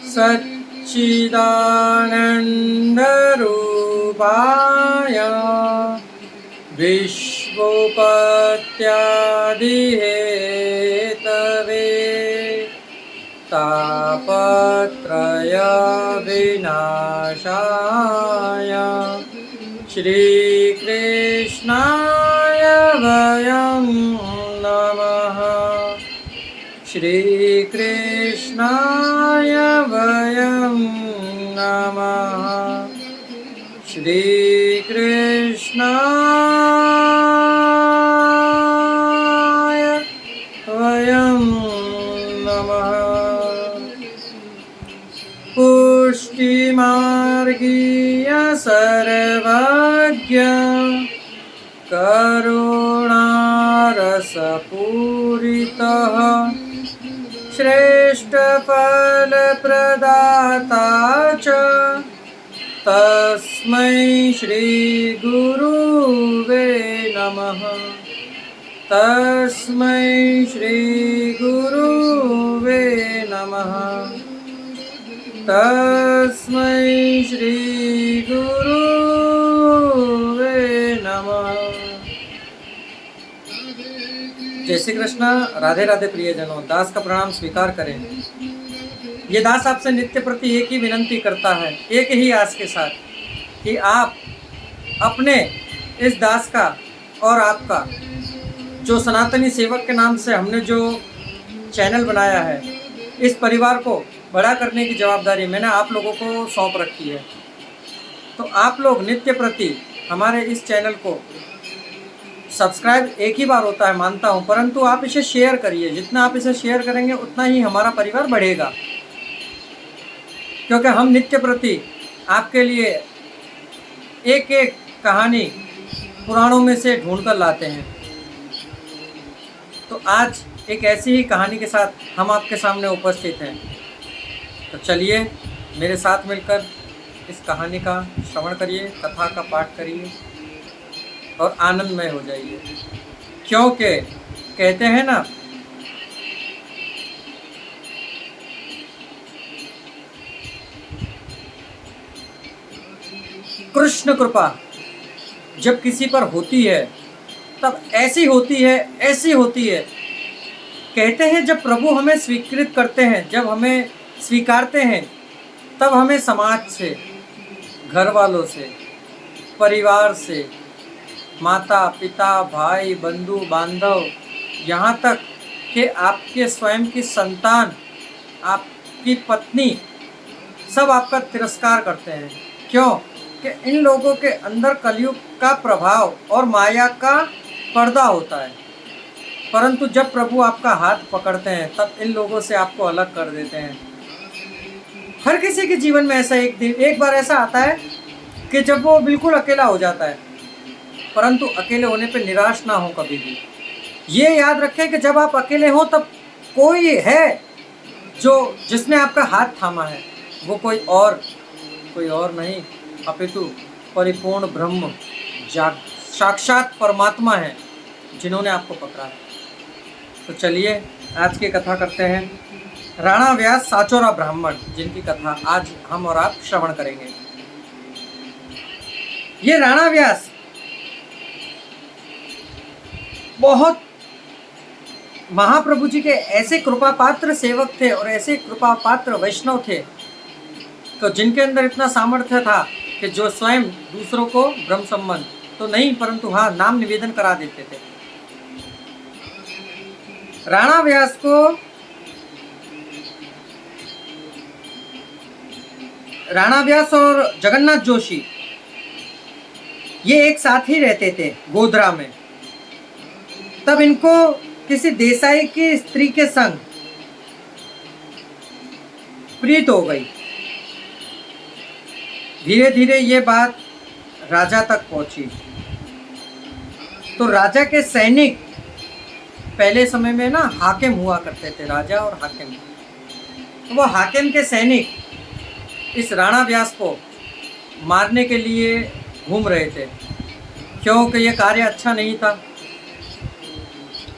सच्चिदानन्दरूपाय विश्वोपत्यादिहेतवे तापत्रयविनाशाय श्रीकृष्णाय वयं नमः। श्रीकृष्णाय वयं नमः। श्रीकृष्णाय वयं नमः। पुष्टिमार्गीय सर्वज्ञ करुणारसपूरितः श्रेष्ठफलप्रदाता च तस्मै श्रीगुरुवे नमः। तस्मै श्रीगुरुवे नमः। तस्मै श्रीगुरुवे नमः। जय श्री कृष्ण। राधे राधे प्रियजनों, दास का प्रणाम स्वीकार करें। ये दास आपसे नित्य प्रति एक ही विनंती करता है, एक ही आस के साथ, कि आप अपने इस दास का और आपका जो सनातनी सेवक के नाम से हमने जो चैनल बनाया है, इस परिवार को बड़ा करने की जवाबदारी मैंने आप लोगों को सौंप रखी है। तो आप लोग नित्य प्रति हमारे इस चैनल को सब्सक्राइब एक ही बार होता है, मानता हूँ, परंतु आप इसे शेयर करिए। जितना आप इसे शेयर करेंगे उतना ही हमारा परिवार बढ़ेगा, क्योंकि हम नित्य प्रति आपके लिए एक एक कहानी पुराणों में से ढूंढ कर लाते हैं। तो आज एक ऐसी ही कहानी के साथ हम आपके सामने उपस्थित हैं। तो चलिए मेरे साथ मिलकर इस कहानी का श्रवण करिए, कथा का पाठ करिए और आनंदमय हो जाइए। क्योंकि कहते हैं ना, कृष्ण कृपा जब किसी पर होती है तब ऐसी होती है, ऐसी होती है। कहते हैं जब प्रभु हमें स्वीकृत करते हैं, जब हमें स्वीकारते हैं, तब हमें समाज से, घर वालों से, परिवार से, माता पिता, भाई बंधु बांधव, यहाँ तक कि आपके स्वयं की संतान, आपकी पत्नी, सब आपका तिरस्कार करते हैं। क्यों? कि इन लोगों के अंदर कलयुग का प्रभाव और माया का पर्दा होता है। परंतु जब प्रभु आपका हाथ पकड़ते हैं तब इन लोगों से आपको अलग कर देते हैं। हर किसी के जीवन में ऐसा एक बार ऐसा आता है कि जब वो बिल्कुल अकेला हो जाता है, परंतु अकेले होने पे निराश ना हो कभी भी। ये याद रखें कि जब आप अकेले हो तब कोई है जो जिसने आपका हाथ थामा है, वो कोई और नहीं अपितु परिपूर्ण ब्रह्म साक्षात परमात्मा है जिन्होंने आपको पकड़ा है। तो चलिए आज की कथा करते हैं। राणा व्यास साचोरा ब्राह्मण, जिनकी कथा आज हम और आप श्रवण करेंगे। ये राणा व्यास बहुत महाप्रभु जी के ऐसे कृपा पात्र सेवक थे और ऐसे कृपा पात्र वैष्णव थे, तो जिनके अंदर इतना सामर्थ्य था कि जो स्वयं दूसरों को ब्रह्म संबंध तो नहीं, परंतु हाँ नाम निवेदन करा देते थे। राणा व्यास को राणा व्यास और जगन्नाथ जोशी ये एक साथ ही रहते थे गोधरा में। तब इनको किसी देसाई की स्त्री के संग प्रीत हो गई। धीरे धीरे ये बात राजा तक पहुंची। तो राजा के सैनिक, पहले समय में ना हाकिम हुआ करते थे, राजा और हाकिम। तो वो हाकिम के सैनिक इस राणा व्यास को मारने के लिए घूम रहे थे, क्योंकि ये कार्य अच्छा नहीं था।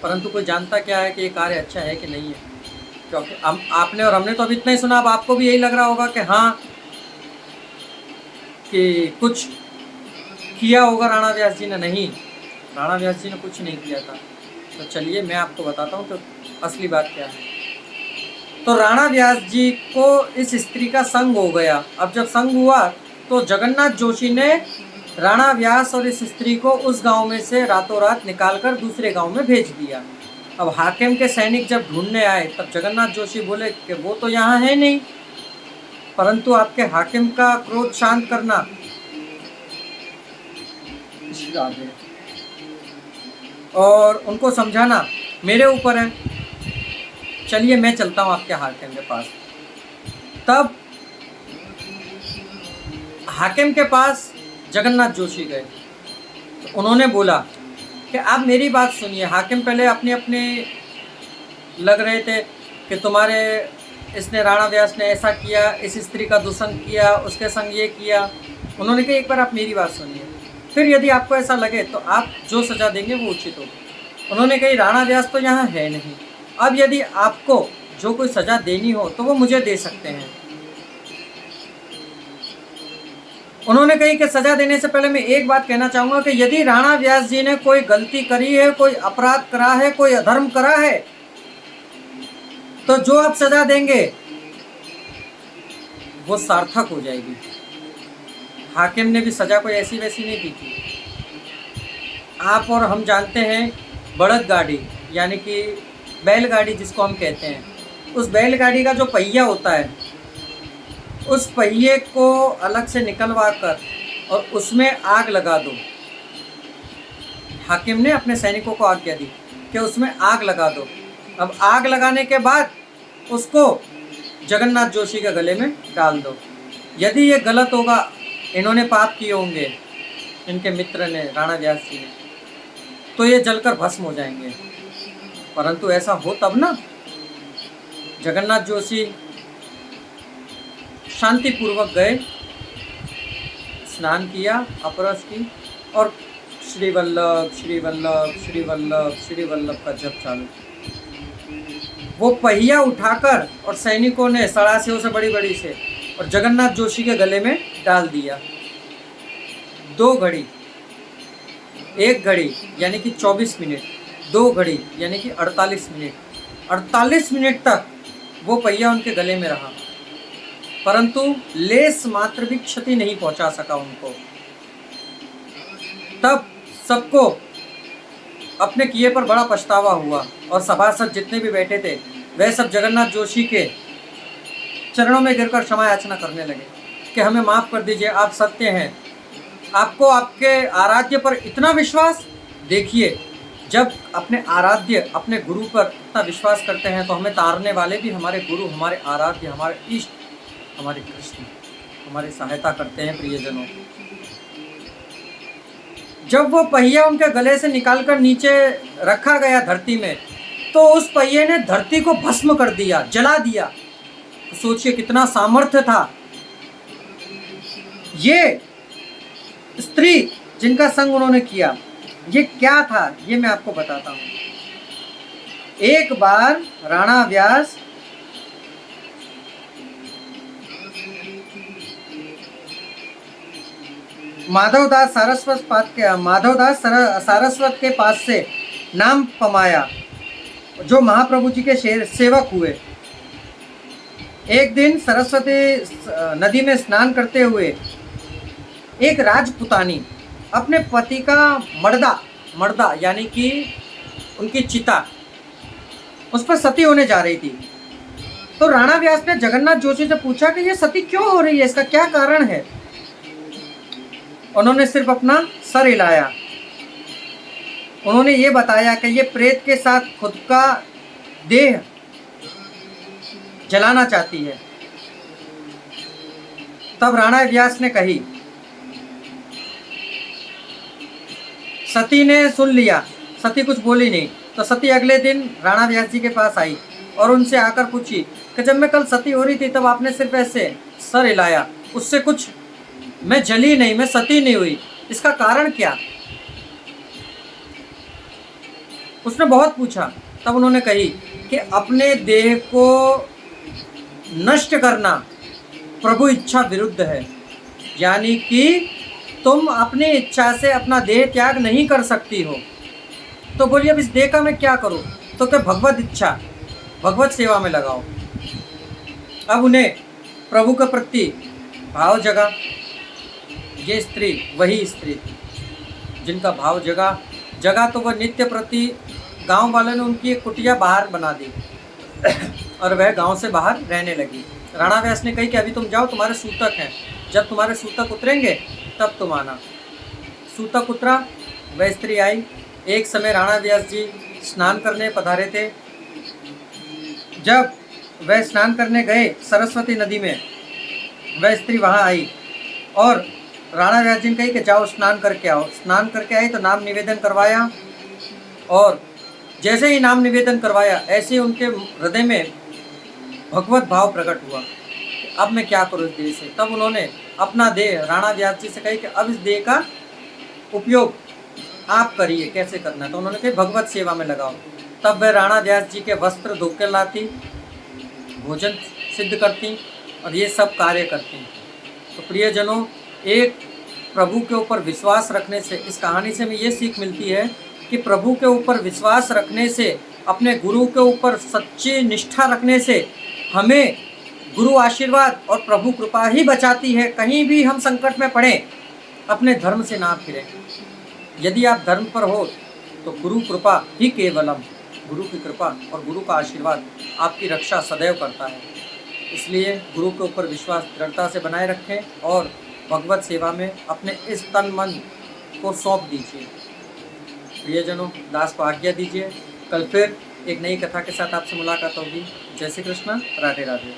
परंतु कोई जानता क्या है कि ये कार्य अच्छा है कि नहीं है। क्योंकि हम आपने और हमने तो अभी इतना ही सुना, अब आपको भी यही लग रहा होगा कि हाँ, कि कुछ किया होगा राणा व्यास जी ने। नहीं, राणा व्यास जी ने कुछ नहीं किया था। तो चलिए मैं आपको बताता हूँ तो असली बात क्या है। तो राणा व्यास जी को इस स्त्री का संग हो गया। अब जब संग हुआ तो जगन्नाथ जोशी ने राणा व्यास और इस स्त्री को उस गांव में से रातों रात निकालकर दूसरे गांव में भेज दिया। अब हाकिम के सैनिक जब ढूंढने आए तब जगन्नाथ जोशी बोले कि वो तो यहाँ है नहीं, परंतु आपके हाकिम का क्रोध शांत करना और उनको समझाना मेरे ऊपर है। चलिए मैं चलता हूँ आपके हाकिम के पास। तब हाकिम के पास जगन्नाथ जोशी गए। तो उन्होंने बोला कि आप मेरी बात सुनिए। हाकिम पहले अपने अपने लग रहे थे कि तुम्हारे इसने राणा व्यास ने ऐसा किया, इस स्त्री का दुष्संग किया, उसके संग ये किया। उन्होंने कहा एक बार आप मेरी बात सुनिए, फिर यदि आपको ऐसा लगे तो आप जो सज़ा देंगे वो उचित होगी। उन्होंने कही राणा व्यास तो यहाँ है नहीं, अब यदि आपको जो कोई सज़ा देनी हो तो वो मुझे दे सकते हैं। उन्होंने कही कि सज़ा देने से पहले मैं एक बात कहना चाहूँगा कि यदि राणा व्यास जी ने कोई गलती करी है, कोई अपराध करा है, कोई अधर्म करा है, तो जो आप सज़ा देंगे वो सार्थक हो जाएगी। हाकिम ने भी सज़ा कोई ऐसी वैसी नहीं दी थी। आप और हम जानते हैं बड़द गाड़ी यानी कि बैलगाड़ी जिसको हम कहते हैं, उस बैलगाड़ी का जो पहिया होता है, उस पहिए को अलग से निकलवा कर और उसमें आग लगा दो। हाकिम ने अपने सैनिकों को आज्ञा दी कि उसमें आग लगा दो। अब आग लगाने के बाद उसको जगन्नाथ जोशी के गले में डाल दो। यदि ये गलत होगा, इन्होंने पाप किए होंगे, इनके मित्र ने, राणा व्यास जी ने, तो ये जलकर भस्म हो जाएंगे। परंतु ऐसा हो तब ना। जगन्नाथ जोशी शांतिपूर्वक गए, स्नान किया, अपरस की और श्री वल्लभ श्री वल्लभ श्री वल्लभ श्री वल्लभ का जप चालू। वो पहिया उठाकर और सैनिकों ने सड़ासियों से बड़ी बड़ी से और जगन्नाथ जोशी के गले में डाल दिया। 2 घड़ी, 1 घड़ी यानी कि 24 मिनट, 2 घड़ी यानी कि 48 मिनट, 48 मिनट तक वो पहिया उनके गले में रहा, परंतु लेस मात्र भी क्षति नहीं पहुंचा सका उनको। तब सबको अपने किए पर बड़ा पछतावा हुआ और सभासद जितने भी बैठे थे वह सब जगन्नाथ जोशी के चरणों में गिरकर क्षमा याचना करने लगे कि हमें माफ़ कर दीजिए, आप सत्य हैं, आपको आपके आराध्य पर इतना विश्वास। देखिए, जब अपने आराध्य, अपने गुरु पर इतना विश्वास करते हैं तो हमें तारने वाले भी हमारे गुरु, हमारे आराध्य, हमारे इष्ट, हमारे कृष्ण हमारी सहायता करते हैं। प्रियजनों, जब वो पहिया उनके गले से निकालकर नीचे रखा गया धरती में, तो उस पहिए ने धरती को भस्म कर दिया, जला दिया। तो सोचिए कितना सामर्थ्य था। ये स्त्री जिनका संग उन्होंने किया, ये क्या था ये मैं आपको बताता हूँ। एक बार राणा व्यास माधवदास सारस्वत के पास से नाम पमाया, जो महाप्रभु जी के सेवक हुए। एक दिन सरस्वती नदी में स्नान करते हुए एक राजपुतानी अपने पति का मर्दा यानी कि उनकी चिता, उस पर सती होने जा रही थी। तो राणा व्यास ने जगन्नाथ जोशी से पूछा कि ये सती क्यों हो रही है, इसका क्या कारण है। उन्होंने सिर्फ अपना सर हिलाया। उन्होंने ये बताया कि ये प्रेत के साथ खुद का देह जलाना चाहती है। तब राणा व्यास ने कही, सती ने सुन लिया, सती कुछ बोली नहीं। तो सती अगले दिन राणा व्यास जी के पास आई और उनसे आकर पूछी कि जब मैं कल सती हो रही थी तब आपने सिर्फ ऐसे सर हिलाया, उससे कुछ, मैं जली नहीं, मैं सती नहीं हुई, इसका कारण क्या। उसने बहुत पूछा तब उन्होंने कही कि अपने देह को नष्ट करना प्रभु इच्छा विरुद्ध है, यानी कि तुम अपनी इच्छा से अपना देह त्याग नहीं कर सकती हो। तो बोलिए अब इस देह का मैं क्या करूं? तो क्या भगवत इच्छा, भगवत सेवा में लगाओ। अब उन्हें प्रभु के प्रति भाव जगा। ये स्त्री वही स्त्री थी जिनका भाव जगा तो वह नित्य प्रति गांव वालों ने उनकी एक कुटिया बाहर बना दी और वह गांव से बाहर रहने लगी। राणा व्यास ने कही कि अभी तुम जाओ, तुम्हारे सूतक हैं, जब तुम्हारे सूतक उतरेंगे तब तुम आना। सूतक उतरा, वह स्त्री आई। एक समय राणा व्यास जी स्नान करने पधारे थे। जब वह स्नान करने गए सरस्वती नदी में, वह स्त्री वहाँ आई और राणा व्यास जी ने कही कि जाओ स्नान करके आओ। स्नान करके आई तो नाम निवेदन करवाया और जैसे ही नाम निवेदन करवाया ऐसे ही उनके हृदय में भगवत भाव प्रकट हुआ कि अब मैं क्या करूँ इस देह से। तब उन्होंने अपना देह राणा व्यास जी से कही कि अब इस देह का उपयोग आप करिए, कैसे करना है। तो उन्होंने कही भगवत सेवा में लगाओ। तब वह राणा व्यास जी के वस्त्र धोकर लाती, भोजन सिद्ध करती और ये सब कार्य करती। तो प्रियजनों, एक प्रभु के ऊपर विश्वास रखने से, इस कहानी से हमें ये सीख मिलती है कि प्रभु के ऊपर विश्वास रखने से, अपने गुरु के ऊपर सच्ची निष्ठा रखने से हमें गुरु आशीर्वाद और प्रभु कृपा ही बचाती है। कहीं भी हम संकट में पड़े, अपने धर्म से ना फिरें। यदि आप धर्म पर हो तो गुरु कृपा ही केवलम, गुरु की कृपा और गुरु का आशीर्वाद आपकी रक्षा सदैव करता है। इसलिए गुरु के ऊपर विश्वास दृढ़ता से बनाए रखें और भगवत सेवा में अपने इस तन मन को सौंप दीजिए। प्रियजनों, दास को आज्ञा दीजिए। कल फिर एक नई कथा के साथ आपसे मुलाकात होगी। जय श्री कृष्ण, राधे राधे।